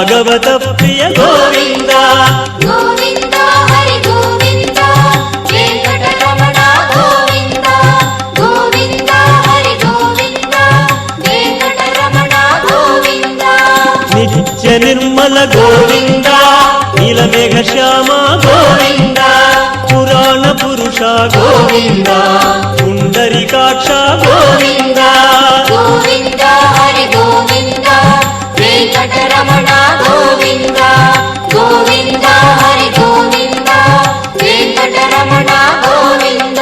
భాగవత ప్రియ గోవింద గోవింద హరి గోవింద వెంకటరమణ గోవింద గోవింద హరి గోవింద వెంకటరమణ గోవింద నిత్య నిర్మల గోవింద నీలమేఘ శ్యామ గోవింద పురాణ పురుష గోవింద పుండరీకాక్ష గోవింద గోవింద హరి గోవింద వెంకటరమణ గోవింద గోవింద హరి గోవింద వెంకటరమణ గోవింద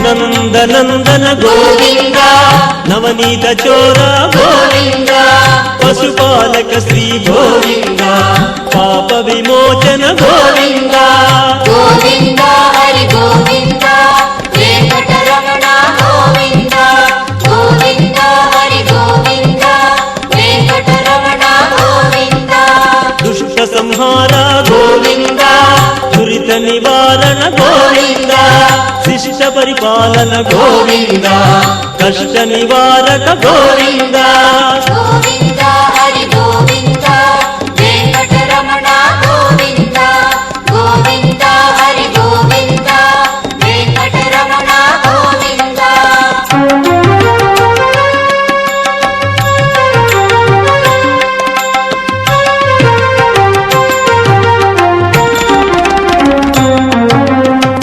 నందనందన గోవింద నవనీత చోర గోవింద పశుపాలక శ్రీ గోవింద పాప విమోచన గోవింద గోవింద హరి గోవింద వెంకటరమణ గోవింద గోవింద హరి గోవింద వెంకటరమణ గోవింద దుష్ట సంహార గోవింద దురిత నివారణ గోవింద శిష్ట పరిపాలన గోవింద కష్ట నివారక గోవింద గోవింద హరి గోవింద వెంకటరమణ గోవింద గోవింద హరి గోవింద వెంకటరమణ గోవింద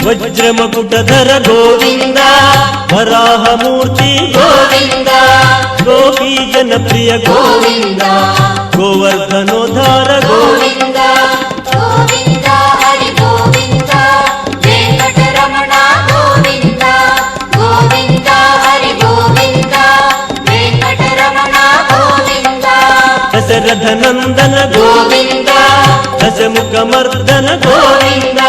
వజ్రమకుటధర గోవింద వరాహమూర్తి గోవింద గోపీ జనప్రియ గోవింద గోవర్ధనోద్ధార గోవింద గోవింద హరి గోవింద వెంకటరమణ గోవింద గోవింద హరి గోవింద వెంకటరమణ గోవింద దశరథ నందన గోవింద దశముఖ మర్దన గోవింద